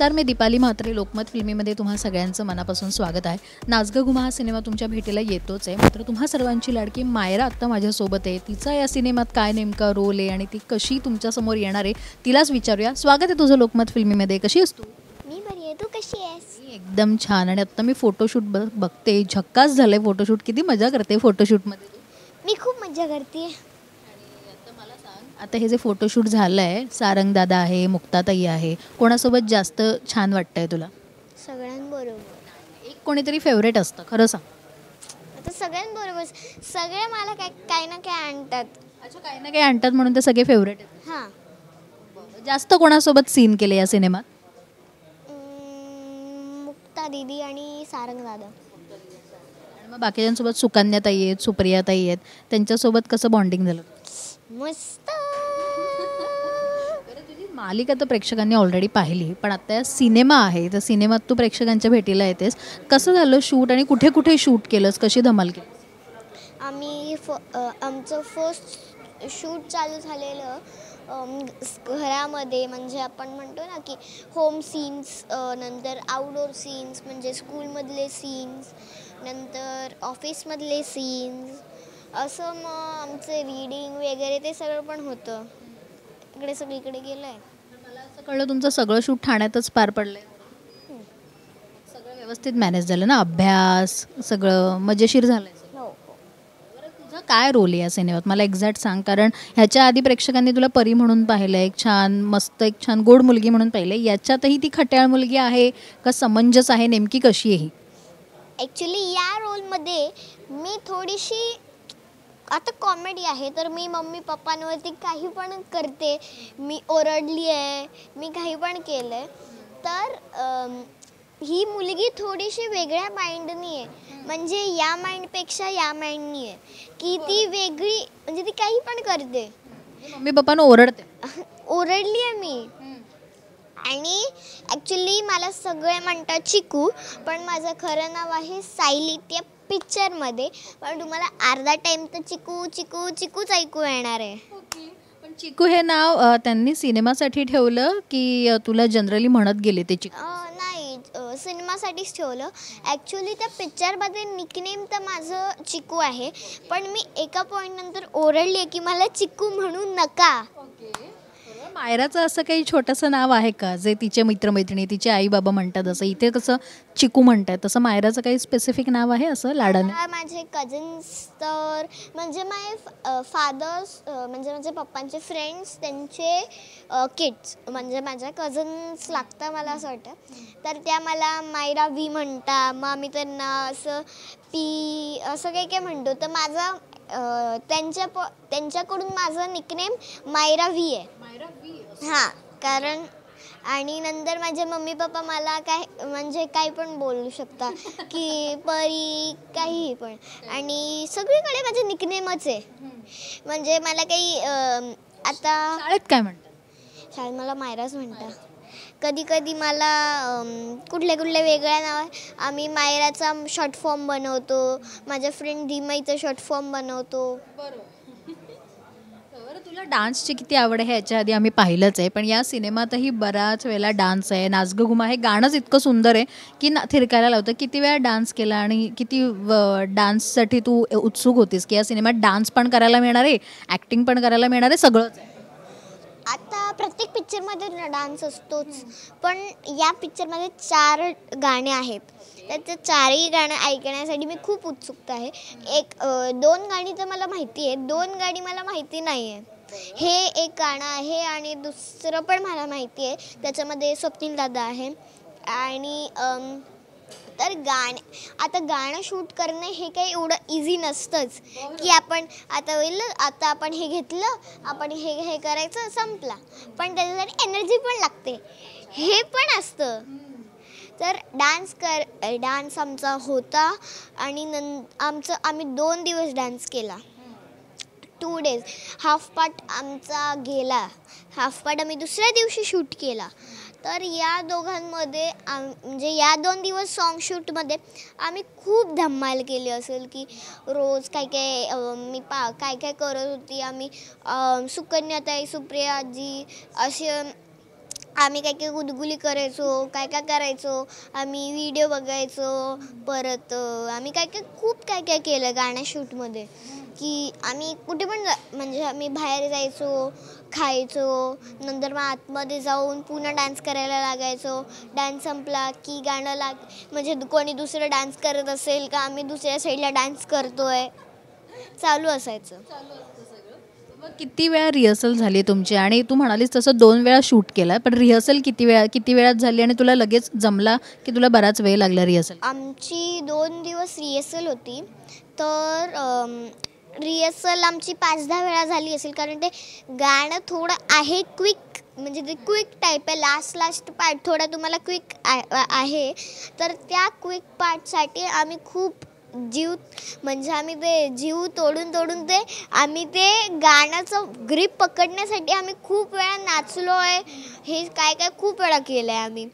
नमस्कार, मी दीपाली म्हात्रे. लोकमत फिल्मीमध्ये तुम्हा सगळ्यांचं मनापासून स्वागत आहे. नाच गं घुमा हा सिनेमा तुमच्या भेटीला येतोच आहे, मात्र तुम्हा सर्वांची लाडकी मायरा आत्ता माझ्यासोबत आहे. तिचा या सिनेमात काय नेमका रोल आहे आणि ती कशी तुमच्यासमोर येणार आहे तिलाच विचारूया. स्वागत आहे तुझं लोकमत फिल्मीमध्ये. कशी आहेस तू? मी बरी आहे, तू कशी आहेस? एकदम छान. आणि आत्ता मी फोटोशूट बघते, झक्कास झालंय फोटोशूट. किती मजा करते फोटोशूटमध्ये? मी खूप मजा करते. आता हे जे फोटोशूट झालं आहे, सारंग दादा आहे, मुक्ताताई आहे, कोणासोबत जास्त छान वाटतंय तुला? सगळ्यांबरोबर. एक कोणीतरी फेवरेट असतं, खरं सांग. आता सगळ्यांबरोबर सगळे मला काही ना काही आणतात. अच्छा, काही ना काही आणतात म्हणून ते सगळे फेवरेट आहेत. हां. जास्त कोणासोबत सीन केले या सिनेमात? मुक्ता दीदी आणि सारंग दादा. आणि मग बाकीच्यांसोबत सुकन्याताई आहेत, सुप्रियाताई आहेत, त्यांच्यासोबत कसं बॉन्डिंग झालं? मस्त. मालिका तर प्रेक्षकांनी ऑलरेडी पाहिली, पण आता या सिनेमा आहे, तर सिनेमात तू प्रेक्षकांच्या भेटीला येतेस. कसं झालं शूट आणि कुठे कुठे शूट केलंस, कशी धमाल केली? आमचं फर्स्ट शूट चालू झालेलं घरामध्ये, म्हणजे आपण म्हणतो ना की होम सीन्स, नंतर आउटडोर सीन्स म्हणजे स्कूलमधले सीन्स, नंतर ऑफिसमधले सीन्स, असं मग आमचं रीडिंग वगैरे ते सगळं पण होतं. इकडे सगळीकडे गेलं आहे. मला असं कळलं तुमचं सगळं शूट ठाण्यातच पार पडलंय. सगळं व्यवस्थित मॅनेज झालं ना? अभ्यास सगळं मजेशीर झालंय? हो. तुझा काय रोल आहे या सिनेमात मला एक्झॅक्ट सांग, कारण ह्याच्या आधी प्रेक्षकांनी तुला परी म्हणून पाहिलं, एक छान मस्त एक छान गोड मुलगी म्हणून पाहिलं. याच्यातही ती खट्याळ मुलगी आहे का समंजस आहे, नेमकी कशी आहे ही? ॲक्च्युली या रोलमध्ये मी थोडीशी आता कॉमेडी आहे, तर मी मम्मी पप्पांवरती काही पण करते, मी ओरडली आहे, मी काही पण केलं आहे. तर ही मुलगी थोडीशी वेगळ्या माइंडनी आहे, म्हणजे या माइंडपेक्षा या माइंडनी आहे की ती वेगळी, म्हणजे ती काही पण करते. मम्मी पप्पांना ओरडते? ओरडली आहे मी. आणि ॲक्च्युली मला सगळे म्हणतात चिकू, पण माझं खरं नाव आहे सायली त्या पिक्चरमध्ये. पण तुम्हाला अर्धा टाइम तर चिकू चिकू चिकूच ऐकू येणार आहे. पण चिकू हे नाव त्यांनी सिनेमासाठी ठेवलं की तुला जनरली म्हणत गेले ते चिकू? नाही, सिनेमासाठीच ठेवलं. ॲक्च्युली त्या पिक्चरमध्ये निकनेम तर माझं चिकू आहे, पण मी एका पॉईंटनंतर ओरडली आहे की मला चिकू म्हणू नका. मायराचं असं काही छोटंसं नाव आहे का जे तिचे मित्रमैत्रिणी, तिचे आई बाबा म्हणतात असं? इथे कसं चिकू म्हणतात, तसं मायराचं काही स्पेसिफिक नाव आहे असं लाडाने? माझे कझन्स तर म्हणजे फादर्स, म्हणजे माझे पप्पांचे फ्रेंड्स, त्यांचे किड्स म्हणजे माझ्या कझन्स लागतं मला असं वाटतं. तर त्या मला मायरा व्ही म्हणता, मग आम्ही त्यांना असं पी असं काही काही म्हणतो. तर माझा त्यांच्याकडून माझं निकनेम मायरा व्ही आहे. हां, कारण आणि नंतर माझे मम्मी पप्पा मला म्हणजे काही पण बोलू शकता की परी, काहीही पण. आणि सगळीकडे माझे निकनेमच आहे, म्हणजे मला काही आता शाळेत काय म्हणतात? शाळेत मला मायराच म्हणतात. कधी कधी मला कुठल्या वेगळ्या नाव, आम्ही मायराचा शॉर्ट फॉर्म बनवतो, माझ्या फ्रेंड धीमाईचा शॉर्ट फॉर्म बनवतो. तुला डान्सची किती आवड आहे ह्याच्या आधी आम्ही पाहिलंच आहे, पण या सिनेमातही बराच वेळेला डान्स आहे. नाच गं घुमा हे गाणंच इतकं सुंदर आहे की थिरकायला लावतं. किती वेळा डान्स केला आणि किती डान्ससाठी तू उत्सुक होतीस की या सिनेमात डान्स पण करायला मिळणार आहे, ॲक्टिंग पण करायला मिळणार आहे, सगळंच आहे? आता प्रत्येक पिक्चरमध्ये डान्स असतोच, पण या पिक्चरमध्ये 4 गाणे आहेत, तर ते 4ही गाणं ऐकण्यासाठी मी खूप उत्सुकता आहे. 2 गाणी तर मला माहिती आहे, 2 गाणी मला माहिती नाही आहे. हे एक गाणं आहे आणि दुसरं पण मला माहिती आहे, त्याच्यामध्ये स्वप्नील दादा आहे. आणि तर आता गाणं शूट करणं हे काही एवढं इझी नसतंच की आपण आता आपण हे घेतलं, आपण हे करायचं, संपला. पण त्याच्यासाठी एनर्जी पण लागते, हे पण असतं. तर डान्स आमचा होता आणि आम्ही 2 दिवस डान्स केला, 2 डेज. हाफ पार्ट आमचा गेला, हाफ पार्ट आम्ही दुसऱ्या दिवशी शूट केला. तर या दोघांमध्ये म्हणजे या 2 दिवस सॉन्ग शूटमध्ये आम्ही खूप धमाल केली असेल की रोज काय काय करत होती आम्ही. सुकन्याताई, सुप्रियाजी असे आम्ही काय काय गुदगुली करायचो, काय काय करायचो, आम्ही व्हिडिओ बघायचो. परत आम्ही काय काय खूप काय काय केलं गाण्या शूटमध्ये, की आम्ही कुठे पण म्हणजे आम्ही बाहेर जायचो, खायचो, नंतर मग आतमध्ये जाऊन पुन्हा डान्स करायला लागायचो. डान्स संपला की गाणं म्हणजे कोणी दुसरं डान्स करत असेल का आम्ही दुसऱ्या साईडला डान्स करतोय, चालू असायचं. मग किती वेळा रिहर्सल झाली तुमची? आणि तू म्हणालीस तसं 2 वेळा शूट केला, पण रिहर्सल किती वेळात झाली आणि तुला लगेच जमला की तुला बराच वेळ लागला रिहर्सल? आमची 2 दिवस रिहर्सल होती. तर रिहर्सल आमची 5-10 वेळा झाली असेल, कारण ते गाणं थोडं आहे क्विक, म्हणजे ते क्विक टाईप आहे. लास्ट पार्ट थोडा तुम्हाला क्विक आहे. तर त्या क्विक पार्टसाठी आम्ही खूप म्हणजे आम्ही ते जीव तोडून ते आम्ही ते गाण्याचं ग्रीप पकडण्यासाठी आम्ही खूप वेळा नाचलो आहे. हे काय काय खूप वेळा केलं आहे आम्ही.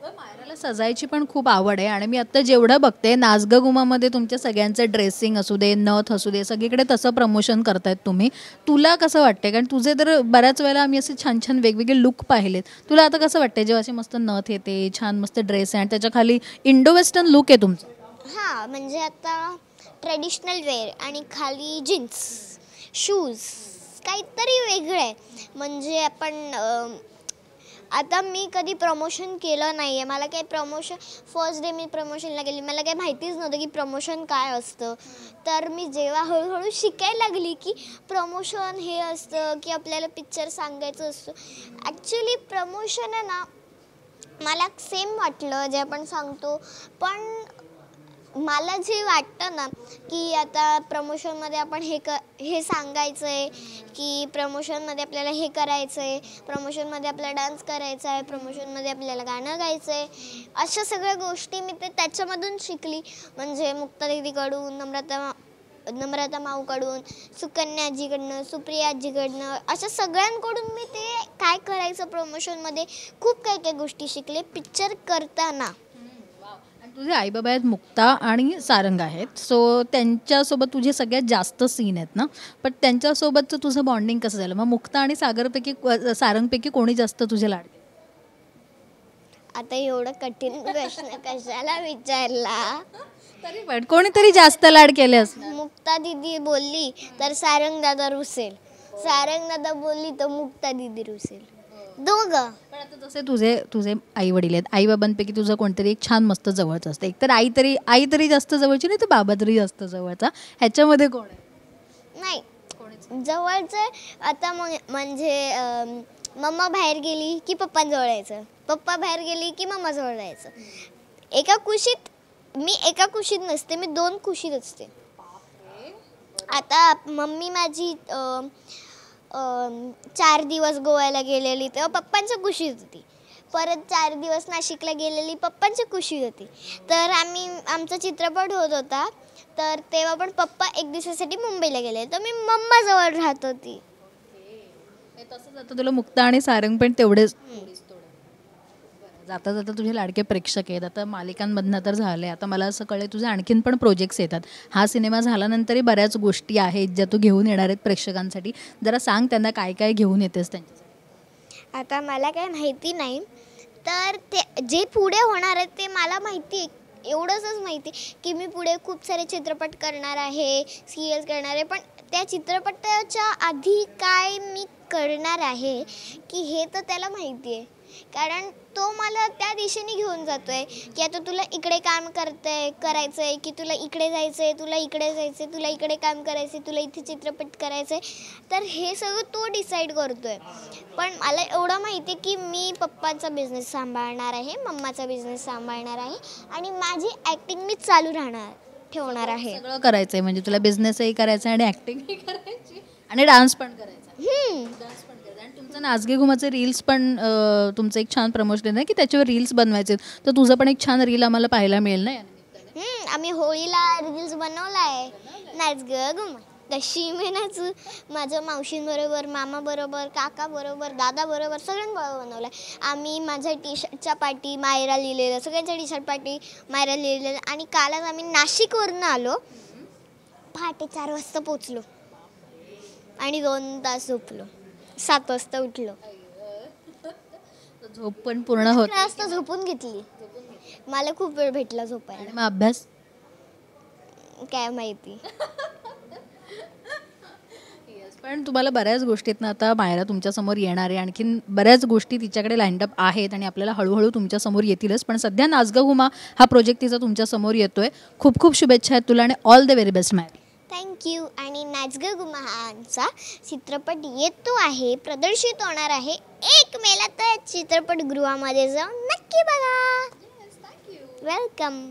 मायराला सजायची पण खूप आवड आहे आणि मी आता जेवढं बघते नाच गं घुमामध्ये तुमच्या सगळ्यांचं ड्रेसिंग असू दे, नथ असू दे, सगळीकडे तसं प्रमोशन करतायत तुम्ही. तुला कसं वाटतंय? कारण तुझे तर बऱ्याच वेळेला आम्ही असे छान छान वेगवेगळे लुक पाहिलेत. तुला आता कसं वाटतंय जेव्हा अशी मस्त नथ येते, छान मस्त ड्रेस आहे आणि त्याच्या खाली इंडो वेस्टर्न लुक आहे तुमचं? हां, म्हणजे आता ट्रेडिशनल वेअर आणि खाली जीन्स, शूज, काहीतरी वेगळं आहे. म्हणजे आपण आता मी कधी प्रमोशन केलं नाही आहे. मला काही प्रमोशन फर्स्ट डे मी प्रमोशनला गेली, मला काही माहितीच नव्हतं की प्रमोशन काय असतं. तर मी जेव्हा हळूहळू शिकायला लागली की प्रमोशन हे असतं, की आपल्याला पिक्चर सांगायचं असतं. ॲक्च्युली प्रमोशन आहे ना, मला सेम वाटलं जे आपण सांगतो, पण मला जे वाटतं ना की आता प्रमोशनमध्ये आपण हे सांगायचं आहे, की प्रमोशनमध्ये आपल्याला हे करायचं आहे, प्रमोशनमध्ये आपल्याला डान्स करायचा आहे, प्रमोशनमध्ये आपल्याला गाणं गायचं आहे, अशा सगळ्या गोष्टी मी त्याच्यामधून शिकली. म्हणजे मुक्ता दीदीकडून, नम्रता माऊकडून, सुकन्या आजीकडनं, सुप्रिया आजीकडनं, अशा सगळ्यांकडून मी ते काय करायचं प्रमोशनमध्ये खूप काही काही गोष्टी शिकले पिक्चर करताना. तुझे आई बाबा आहेत मुक्ता आणि सारंग आहेत, सो त्यांच्यासोबत तुझे सगळ्यात जास्त सीन आहेत ना, पण त्यांच्यासोबतचं तुझं बॉन्डिंग कसं झालं? मग मुक्ता आणि सारंगपैकी कोणी जास्त तुझे लाडके? आता एवढं कठीण प्रश्न कशाला विचारला? तरी पण कोणीतरी जास्त लाड केले असणार. मुक्ता दीदी बोलली तर सारंग दादा रुसेल, सारंग दादा बोलली तर मुक्ता दीदी रुसेल, दोघं. पण आता जसे तुझे आई वडील आहेत, आई बाबांपैकी तुझं कोणतरी एक छान मस्त जवळचं असतं. एक तर आई तरी जास्त जवळची, नाही तर बाबा तरी जास्त जवळचा. ह्याच्यामध्ये कोण आहे? नाही जवळचं आता म्हणजे मम्मा बाहेर गेली की पप्पांजवळ यायचं, पप्पा बाहेर गेली की मम्माजवळ जायचं. मी एका कुशीत नसते, मी 2 कुशीत असते. आता मम्मी माझी 4 दिवस गोव्याला गेलेली तेव्हा पप्पांच्या कुशीत होती. परत 4 दिवस नाशिकला गेलेली पप्पांच्या कुशीत होती. तर आमचा चित्रपट होत होता, तर तेव्हा पण पप्पा 1 दिवसासाठी मुंबईला गेले, तर मी मम्माजवळ राहत होती. तसंच आता तुला मुक्ता आणि सारंग पण तेवढेच. जाता जाता तुझे लाडके प्रेक्षक आहेत. आता मालिकांमधनं तर झाले, आता मला असं कळलं तुझे आणखीन पण प्रोजेक्ट्स येतात. हा सिनेमा झाल्यानंतरही बऱ्याच गोष्टी आहेत ज्या तू घेऊन येणार आहेत प्रेक्षकांसाठी. जरा सांग त्यांना काय काय घेऊन येतेस त्यांच्यासाठी. आता मला काय माहिती नाही, तर ते जे पुढे होणार आहे ते मला माहिती आहे. एवढंच माहिती की मी पुढे खूप सारे चित्रपट करणार आहे, सिरियल्स करणार आहे. पण त्या चित्रपटाच्या आधी काय मी करणार आहे की हे तर त्याला माहिती आहे, कारण तो मला त्या दिशेने घेऊन जातोय की आता तुला इकडे काम करायचं आहे, की तुला इकडे जायचं आहे, तुला इकडे जायचं आहे, तुला इकडे काम करायचं आहे, तुला इथे चित्रपट करायचं आहे. तर हे सगळं तो डिसाईड करतोय. पण मला एवढं माहिती आहे की मी पप्पांचा बिझनेस सांभाळणार आहे, मम्माचा बिझनेस सांभाळणार आहे आणि माझी ॲक्टिंग मी चालू ठेवणार आहे. सगळं करायचंय म्हणजे तुला बिझनेसही करायचा आणि ॲक्टिंगही करायची आणि डान्स पण करायचा. तुमचं नाच गं घुमाचे रील्स पण तुमचं एक छान प्रमोशन आहे की त्याच्यावर रील्स बनवायचे, तर तुझं पण एक छान रील आम्हाला पाहायला मिळेल ना. आम्ही होळीला रील्स बनवला आहे. नाच गं घुमा कशी मी नाचू, माझ्या मावशींबरोबर, मामाबरोबर, काकाबरोबर, दादाबरोबर सगळ्यांबरोबर बनवला आहे. आम्ही माझ्या टी शर्टच्या पाठी मायरा लिहिलेलं, सगळ्यांच्या टी शर्ट पाठी मायरा लिहिलेलं. आणि कालच आम्ही नाशिकवरून आलो, पहाटे 4 वाजता पोचलो आणि 2 तास झोपलो, 7 वाजता उठलो. झोप पण पूर्ण होत 11 वाजता झोपून घेतली. मला खूप वेळ भेटला झोपायला. आणि मग अभ्यास काय माहिती. पण तुम्हाला बऱ्याच गोष्टीतनं आता मायरा तुमच्यासमोर येणार आहे. आणखीन बऱ्याच गोष्टी तिच्याकडे लाईनड अप आहेत आणि आपल्याला हळूहळू तुमच्यासमोर येतीलच. पण सध्या नाच गं घुमा हा प्रोजेक्ट तिचा तुमच्यासमोर येतोय. खूप खूप शुभेच्छा आहेत तुला आणि all the very best Myra. Thank you. आणि नाच गं घुमा हा आमचा चित्रपट येतो आहे, प्रदर्शित होणार आहे 1 मेला. तर चित्रपटगृहामध्ये जाऊन नक्की बघा. वेलकम.